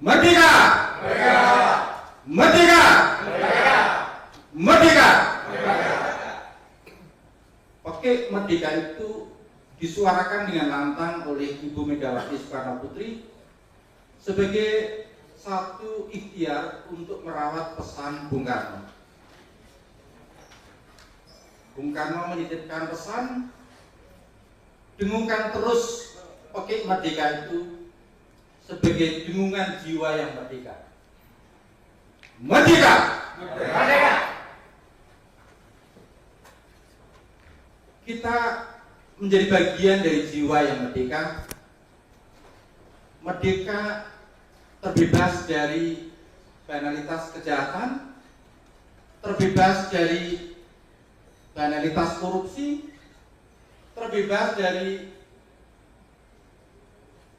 Merdeka! Merdeka! Merdeka! Oke, merdeka itu disuarakan dengan lantang oleh Ibu Megawati Soekarno Putri sebagai satu ikhtiar untuk merawat pesan Bung Karno. Bung Karno menitipkan pesan, dengungkan terus oke merdeka itu sebagai dengungan jiwa yang merdeka. Merdeka! Merdeka! Kita menjadi bagian dari jiwa yang merdeka. Merdeka terbebas dari banalitas kejahatan, terbebas dari banalitas korupsi, terbebas dari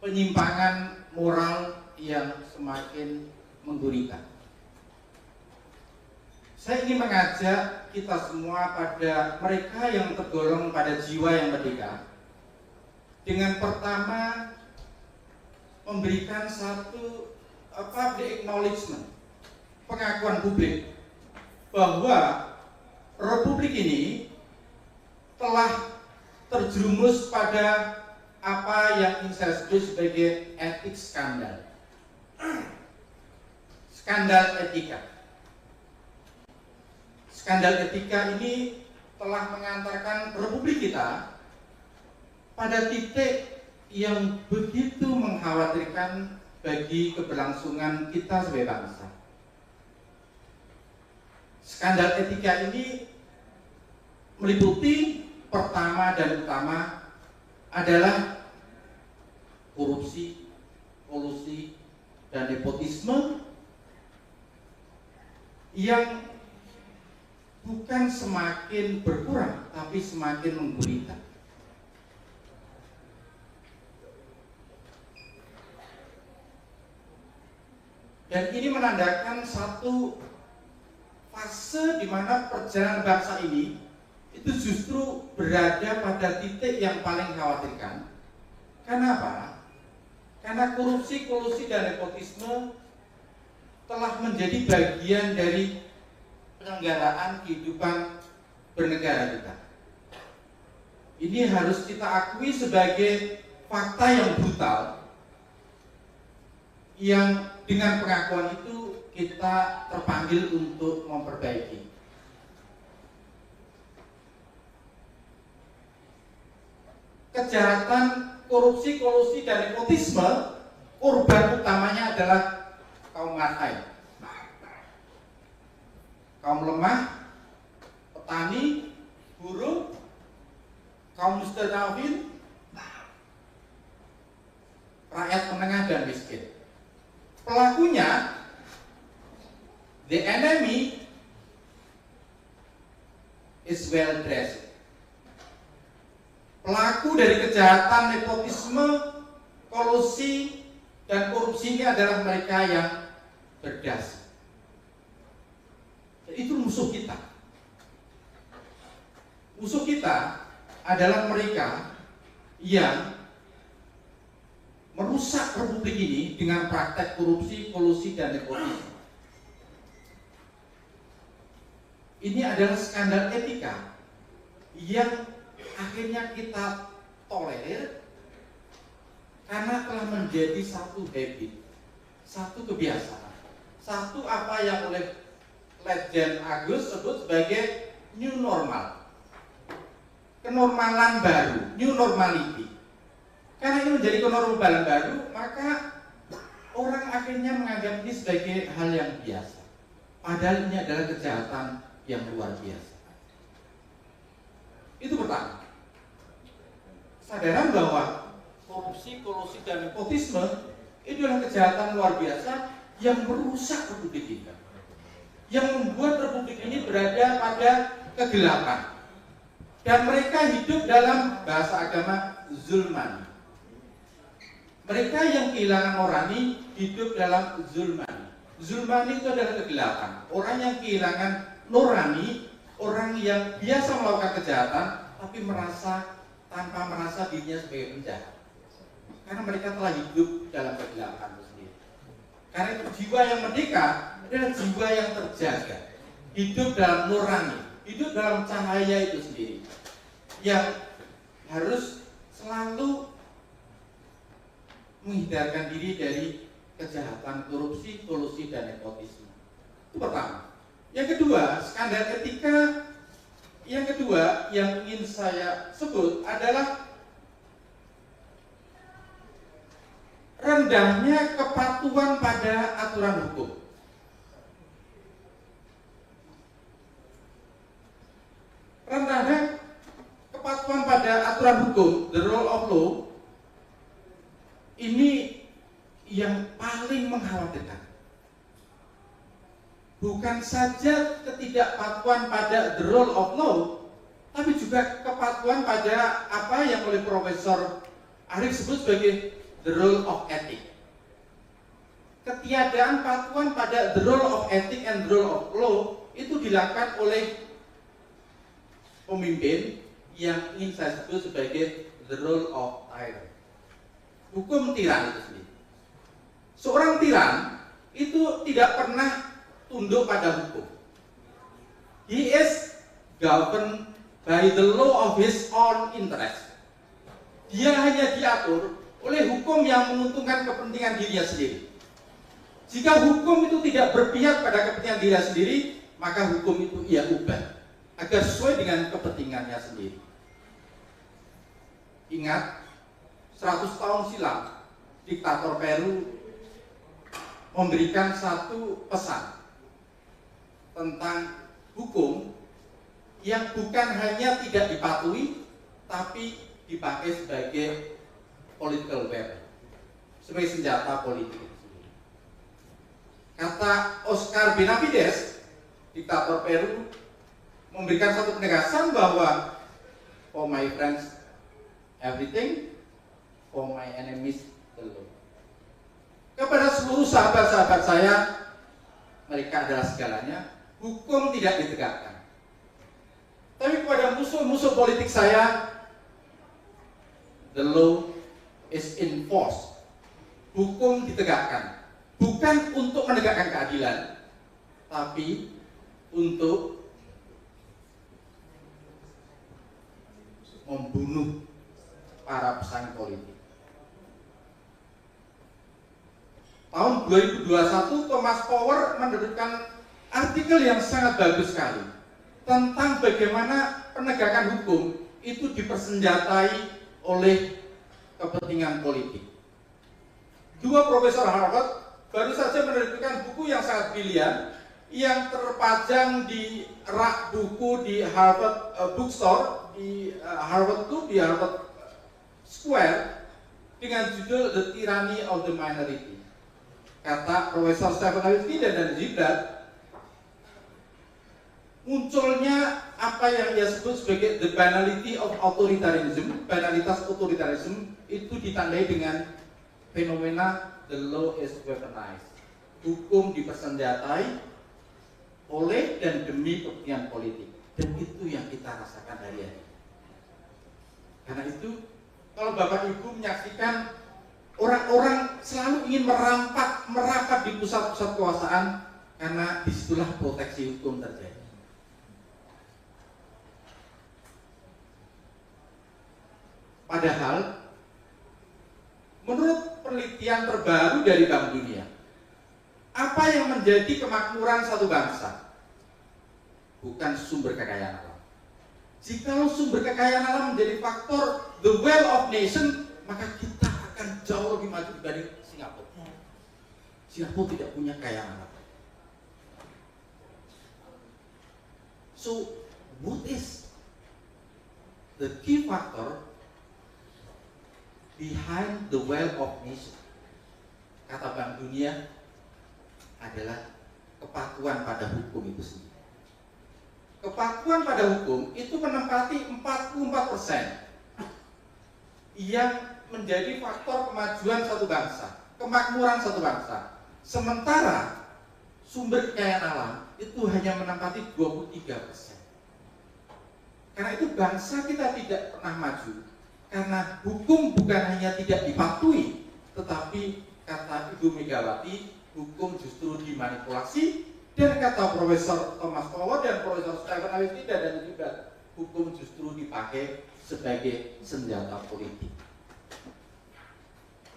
penyimpangan moral yang semakin menggurita. Saya ingin mengajak kita semua pada mereka yang tergolong pada jiwa yang merdeka, dengan pertama memberikan satu public acknowledgement, pengakuan publik bahwa Republik ini telah terjerumus pada apa yang ingin saya sebut sebagai etik skandal, skandal etika. Skandal etika ini telah mengantarkan Republik kita pada titik yang begitu mengkhawatirkan bagi keberlangsungan kita sebagai bangsa. Skandal etika ini meliputi pertama dan utama adalah korupsi, kolusi, dan nepotisme yang bukan semakin berkurang, tapi semakin menggurita. Dan ini menandakan satu fase di mana perjalanan bangsa ini itu justru berada pada titik yang paling mengkhawatirkan. Kenapa? Karena korupsi, kolusi, dan nepotisme telah menjadi bagian dari penyelenggaraan kehidupan bernegara kita. Ini harus kita akui sebagai fakta yang brutal, yang dengan pengakuan itu kita terpanggil untuk memperbaiki. Kejahatan korupsi, kolusi, dan nepotisme, korban utamanya adalah kaum marhain, kaum lemah, petani, buruh, kaum mustadafin, rakyat menengah dan miskin. Pelakunya, the enemy is well dressed. Pelaku dari kejahatan, nepotisme, kolusi, dan korupsi ini adalah mereka yang berdasi. Itu musuh kita. Musuh kita adalah mereka yang merusak Republik ini dengan praktek korupsi, kolusi, dan nepotisme. Ini adalah skandal etika yang akhirnya kita tolerir karena telah menjadi satu habit, satu kebiasaan, satu apa yang oleh Legend Agus sebut sebagai new normal, kenormalan baru, new normality. Karena ini menjadi kenormalan baru, maka orang akhirnya menganggap ini sebagai hal yang biasa. Padahal ini adalah kejahatan yang luar biasa. Itu pertama. Kesadaran bahwa korupsi, kolusi, dan nepotisme itu adalah kejahatan luar biasa yang merusak Republik kita, yang membuat Republik ini berada pada kegelapan, dan mereka hidup dalam bahasa agama zulman. Mereka yang kehilangan nurani hidup dalam zulman. Zulman itu adalah kegelapan. Orang yang kehilangan nurani, orang yang biasa melakukan kejahatan tapi tanpa merasa dirinya sebagai penjahat, karena mereka telah hidup dalam kegelapan sendiri. Karena itu jiwa yang merdeka adalah jiwa yang terjaga, hidup dalam nurani, hidup dalam cahaya itu sendiri, yang harus selalu menghindarkan diri dari kejahatan, korupsi, kolusi, dan nepotisme. Itu pertama. Yang kedua, skandal etika yang kedua yang ingin saya sebut adalah rendahnya kepatuhan pada aturan hukum. Rendahnya kepatuhan pada aturan hukum, the rule of law, ini yang paling mengkhawatirkan. Bukan saja ketidakpatuhan pada the rule of law, tapi juga kepatuhan pada apa yang oleh Profesor Arif sebut sebagai the rule of ethic. Ketiadaan patuhan pada the rule of ethic and the rule of law itu dilakukan oleh pemimpin yang ingin saya sebut sebagai the rule of tyrant. Hukum tiran itu sendiri. Seorang tiran itu tidak pernah tunduk pada hukum. He is governed by the law of his own interest. Dia hanya diatur oleh hukum yang menguntungkan kepentingan dirinya sendiri. Jika hukum itu tidak berpihak pada kepentingan dirinya sendiri, maka hukum itu ia ubah agar sesuai dengan kepentingannya sendiri. Ingat, 100 tahun silam, diktator Peru memberikan satu pesan tentang hukum yang bukan hanya tidak dipatuhi, tapi dipakai sebagai political weapon, sebagai senjata politik. Kata Oscar Benavides, diktator Peru, memberikan satu penegasan bahwa for my friends everything, for my enemies the law. Kepada seluruh sahabat-sahabat saya, mereka adalah segalanya, hukum tidak ditegakkan. Tapi kepada musuh-musuh politik saya, the law is enforced. Hukum ditegakkan, bukan untuk menegakkan keadilan, tapi untuk membunuh para pesaing politik. Tahun 2021 Thomas Power menerbitkan artikel yang sangat bagus sekali tentang bagaimana penegakan hukum itu dipersenjatai oleh kepentingan politik. Dua profesor Harvard baru saja menerbitkan buku yang sangat brilian yang terpajang di rak buku di Harvard Bookstore, di Harvard Square, dengan judul The Tyranny of the Minority. Kata Profesor Stephen Levitsky dan Ziblatt, munculnya apa yang ia sebut sebagai the banality of authoritarianism, banalitas otoritarisme, itu ditandai dengan fenomena the law is weaponized. Hukum dipersenjatai oleh dan demi kepentingan politik, dan itu yang kita rasakan hari-hari. Karena itu, kalau Bapak Ibu menyaksikan orang-orang selalu ingin merapat di pusat-pusat kekuasaan, karena disitulah proteksi hukum terjadi. Padahal, menurut penelitian terbaru dari Bank Dunia, apa yang menjadi kemakmuran satu bangsa? Bukan sumber kekayaan alam. Jikalau sumber kekayaan alam menjadi faktor the wealth of nation, maka kita akan jauh lebih maju dibanding Singapura. Singapura tidak punya kekayaan alam. So, what is the key factor behind the wealth of nation? Kata Bank Dunia adalah kepatuhan pada hukum itu sendiri. Kepatuhan pada hukum itu menempati 44% yang menjadi faktor kemajuan satu bangsa, kemakmuran satu bangsa. Sementara sumber kekayaan alam itu hanya menempati 23%. Karena itu bangsa kita tidak pernah maju, karena hukum bukan hanya tidak dipatuhi, tetapi kata Ibu Megawati, hukum justru dimanipulasi, dan kata Profesor Thomas Power dan Profesor Stephen Alistida dan juga hukum justru dipakai sebagai senjata politik.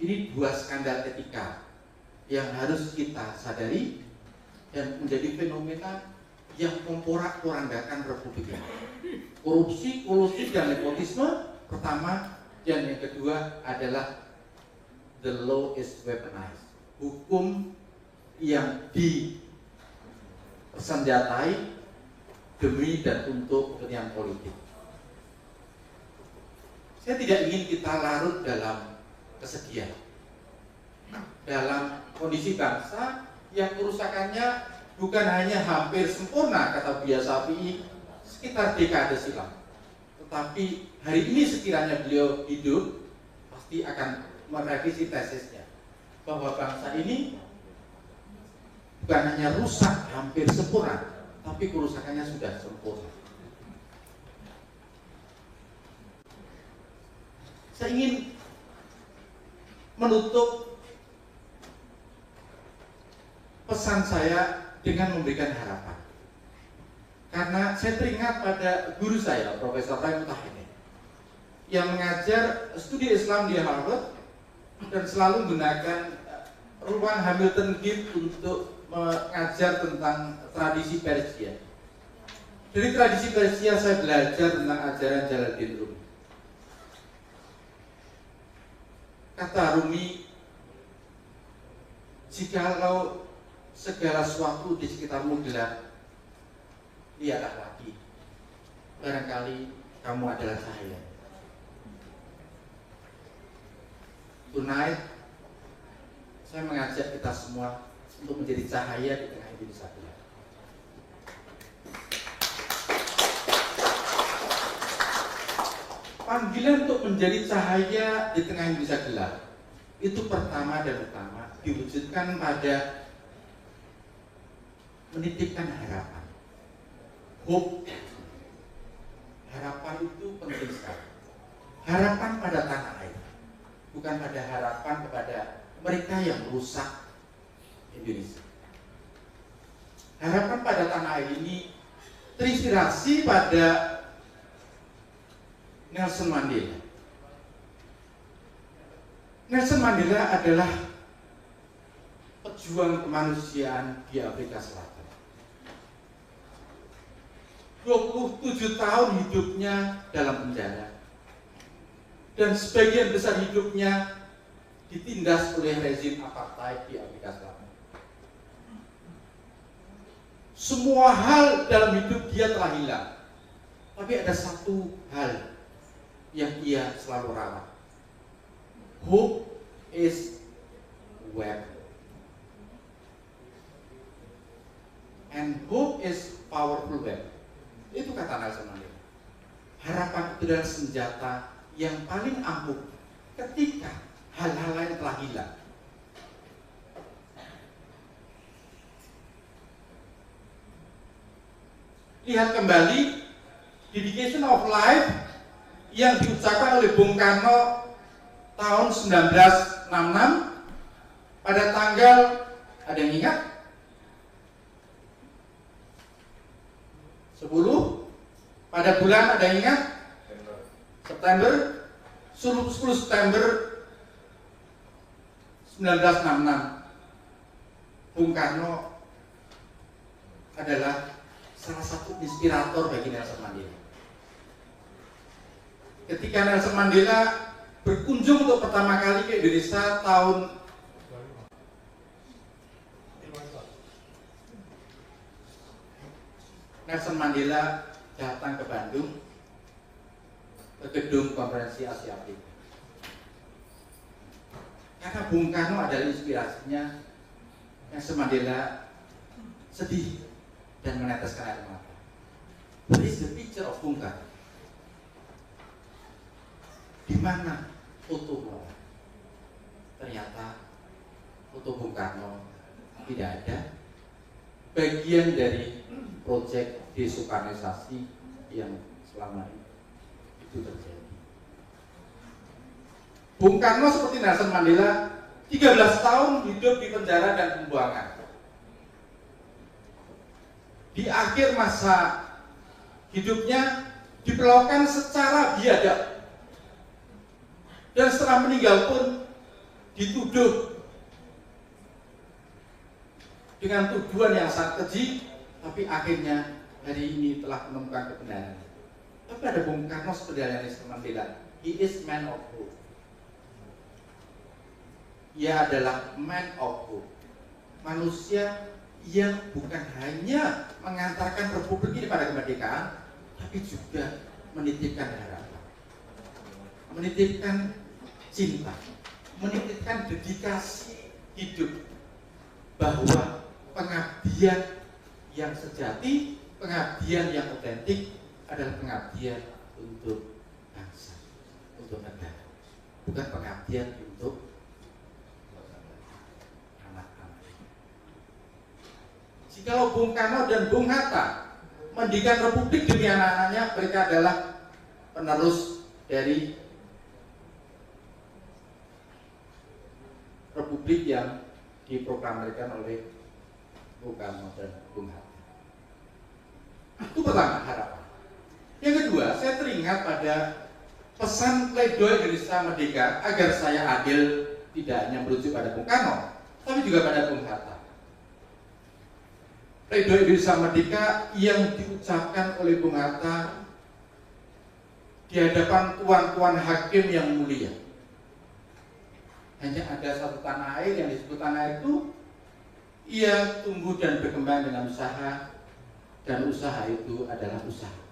Ini dua skandal etika yang harus kita sadari dan menjadi fenomena yang memporak-porandakan Republik ini. Korupsi, kolusi, dan nepotisme pertama, dan yang kedua adalah the law is weaponized. Hukum yang disenjatai demi dan untuk kepentingan politik. Saya tidak ingin kita larut dalam kesedihan, dalam kondisi bangsa yang kerusakannya bukan hanya hampir sempurna, kata Buya Syafi'i, sekitar dekade silam. Tetapi hari ini sekiranya beliau hidup, pasti akan merevisi tesisnya bahwa bangsa ini bukan hanya rusak hampir sempurna, tapi kerusakannya sudah sempurna. Saya ingin menutup pesan saya dengan memberikan harapan. Karena saya teringat pada guru saya, Profesor Ray Mutahini, yang mengajar studi Islam di Harvard dan selalu menggunakan ruang Hamilton Gift untuk mengajar tentang tradisi Persia. Dari tradisi Persia saya belajar tentang ajaran Jalaluddin Rumi. Kata Rumi, jikalau segala sesuatu di sekitarmu gelap, lihatlah lagi, barangkali kamu adalah cahaya. Tonight, saya mengajak kita semua untuk menjadi cahaya di tengah Indonesia gelap. Panggilan untuk menjadi cahaya di tengah Indonesia gelap itu pertama dan utama diwujudkan pada menitipkan harapan. Hope. Harapan itu penting sekali. Harapan pada tanah air, bukan pada harapan kepada mereka yang rusak Indonesia. Harapan pada tanah air ini terinspirasi pada Nelson Mandela. Nelson Mandela adalah pejuang kemanusiaan di Afrika Selatan. 27 tahun hidupnya dalam penjara, dan sebagian besar hidupnya ditindas oleh rezim apartheid di Afrika Selatan. Semua hal dalam hidup dia telah hilang, tapi ada satu hal yang ia selalu rawat. Hope is weapon, and hope is powerful weapon. Itu kata Nelson Mandela. Harapan itu adalah senjata yang paling ampuh ketika hal-hal lain telah hilang. Lihat kembali Dedication of Life yang diucapkan oleh Bung Karno tahun 1966 pada tanggal, ada yang ingat? 10 pada bulan, ada yang ingat? September 10 September 1966. Bung Karno adalah salah satu inspirator bagi Nelson Mandela. Ketika Nelson Mandela berkunjung untuk pertama kali ke Indonesia tahun Nelson Mandela datang ke Bandung, ke gedung konferensi Asia Afrika. Karena Bung Karno adalah inspirasinya, Nelson Mandela sedih dan meneteskan air mata. What is the picture of Bung Karno? Di mana foto Bung Karno? Ternyata foto Bung Karno tidak ada. Bagian dari proyek desukarnisasi yang selama ini itu terjadi. Bung Karno seperti Nelson Mandela 13 tahun hidup di penjara dan pembuangan. Di akhir masa hidupnya diperlakukan secara biadab. Dan setelah meninggal pun dituduh dengan tuduhan yang sangat keji, tapi akhirnya hari ini telah menemukan kebenaran. Tapi ada Bung Karno seperti yang Nelson Mandela, he is man of hope. Ia adalah man of hope, manusia yang bukan hanya mengantarkan republik ini pada kemerdekaan, tapi juga menitipkan harapan, menitipkan cinta, menitipkan dedikasi hidup, bahwa pengabdian yang sejati, pengabdian yang otentik adalah pengabdian untuk bangsa, untuk negara, bukan pengabdian untuk anak-anak. Jikalau Bung Karno dan Bung Hatta mendirikan republik demi anak-anaknya, mereka adalah penerus dari republik yang diproklamirkan oleh Bung Karno dan Bung Hatta. Itu pertama, harapan. Yang kedua, saya teringat pada pesan pledoi Indonesia Merdeka agar saya adil, tidak hanya merujuk pada Bung Karno, tapi juga pada Bung Hatta. Pledoi Indonesia Merdeka yang diucapkan oleh Bung Hatta di hadapan tuan-tuan hakim yang mulia. Hanya ada satu tanah air yang disebut tanah air itu, ia tumbuh dan berkembang dengan usaha, dan usaha itu adalah usaha.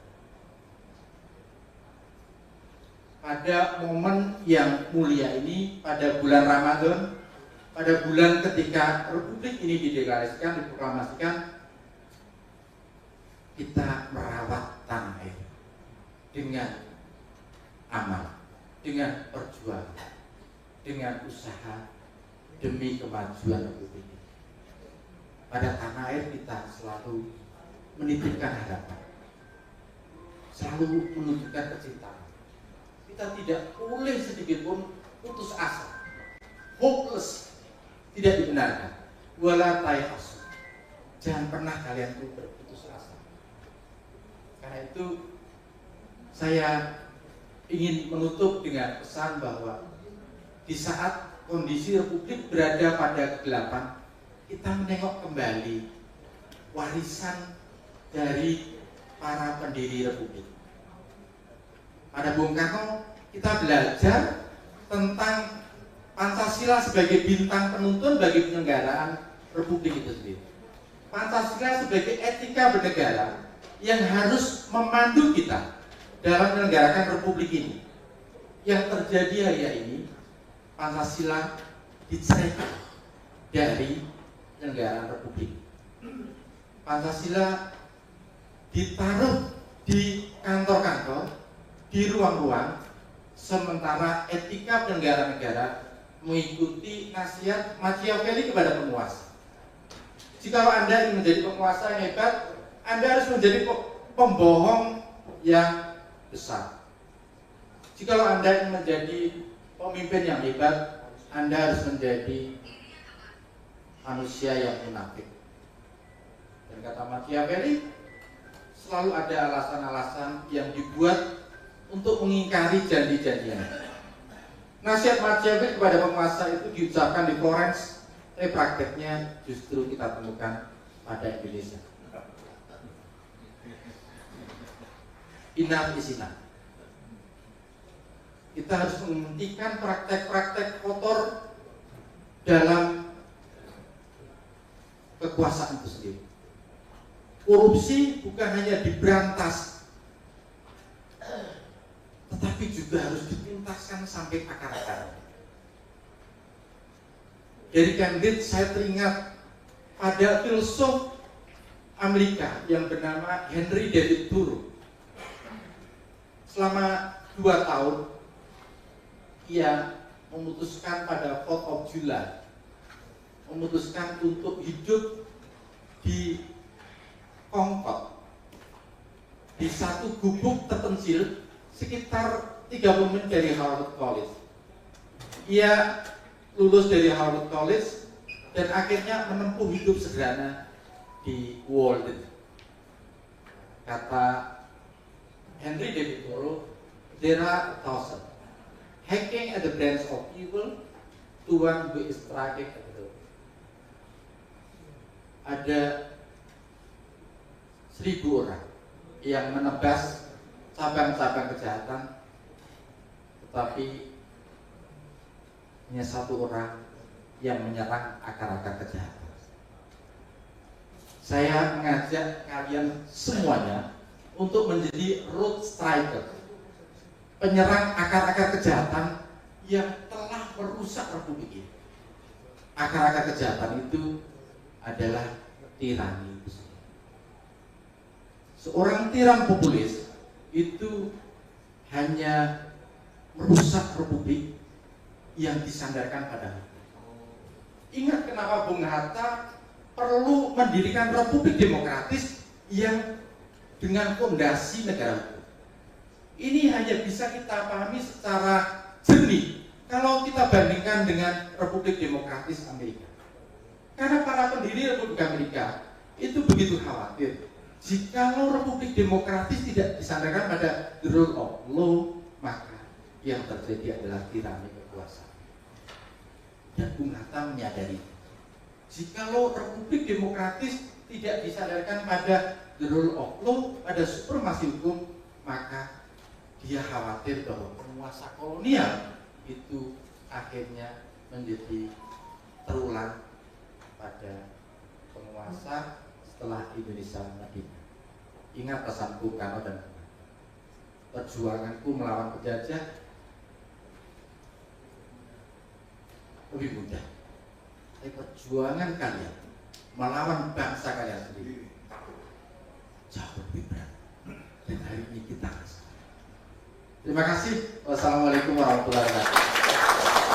Pada momen yang mulia ini, pada bulan Ramadan, pada bulan ketika republik ini dideklarasikan, diproklamasikan, kita merawat tanah air dengan amal, dengan perjuangan, dengan usaha demi kemajuan republik ini. Pada tanah air kita selalu menitipkan harapan, selalu menunjukkan kecintaan. Kita tidak boleh sedikit pun putus asa, hopeless, tidak dibenarkan. Wala tayhasu, jangan pernah kalian tuh berputus asa. Karena itu saya ingin menutup dengan pesan bahwa di saat kondisi republik berada pada kegelapan, kita menengok kembali warisan dari para pendiri republik. Pada Bung Karno kita belajar tentang Pancasila sebagai bintang penuntun bagi penyelenggaraan republik itu sendiri. Pancasila sebagai etika bernegara yang harus memandu kita dalam menyelenggarakan republik ini. Yang terjadi hari ini, Pancasila diceraikan dari penyelenggaraan republik. Pancasila ditaruh di kantor-kantor, di ruang-ruang, sementara etika penyelenggara negara mengikuti nasihat Machiavelli kepada penguasa. Jika Anda ingin menjadi penguasa yang hebat, Anda harus menjadi pembohong yang besar. Jika Anda ingin menjadi pemimpin yang hebat, Anda harus menjadi manusia yang munafik. Dan kata Machiavelli, selalu ada alasan-alasan yang dibuat untuk mengingkari janji-janjinya. Nasihat Machiavelli kepada penguasa itu diucapkan di Florence, tapi prakteknya justru kita temukan pada Indonesia. Enough is enough. Kita harus menghentikan praktek-praktek kotor dalam kekuasaan itu sendiri. Korupsi bukan hanya diberantas, tetapi juga harus dituntaskan sampai akar-akar. Dari Cambridge saya teringat ada filsuf Amerika yang bernama Henry David Thoreau. Selama 2 tahun ia memutuskan pada 4th of July, memutuskan untuk hidup di Concord, di satu gubuk terpencil sekitar 30 menit dari Harvard College. Ia lulus dari Harvard College dan akhirnya menempuh hidup sederhana di Walden. Kata Henry David Thoreau, there are a thousand hacking at the branch of evil to one who is striking at the door. Ada 1000 orang yang menebas cabang-cabang kejahatan, tetapi hanya 1 orang yang menyerang akar-akar kejahatan. Saya mengajak kalian semuanya untuk menjadi road striker, penyerang akar-akar kejahatan yang telah merusak Republik ini. Akar-akar kejahatan itu adalah tirani. Seorang tiran populis itu hanya merusak Republik yang disandarkan pada hukum. Ingat kenapa Bung Hatta perlu mendirikan Republik Demokratis yang dengan fondasi negara hukum. Ini hanya bisa kita pahami secara jernih kalau kita bandingkan dengan Republik Demokratis Amerika. Karena para pendiri Republik Amerika itu begitu khawatir jikalau Republik Demokratis tidak disandarkan pada the rule of law, maka yang terjadi adalah tirani kekuasaan. Dan Bung Hatta menyadari jikalau Republik Demokratis tidak disandarkan pada the rule of law, pada supremasi hukum, maka dia khawatir bahwa penguasa kolonial itu akhirnya menjadi terulang pada penguasa setelah Indonesia merdeka. Ingat pesan Bung Karno dan Bung Hatta, perjuanganku melawan penjajah lebih mudah, tapi perjuangan kalian melawan bangsa kalian sendiri jauh lebih berat. Dan hari ini kita rasakan. Terima kasih. Wassalamualaikum warahmatullahi wabarakatuh.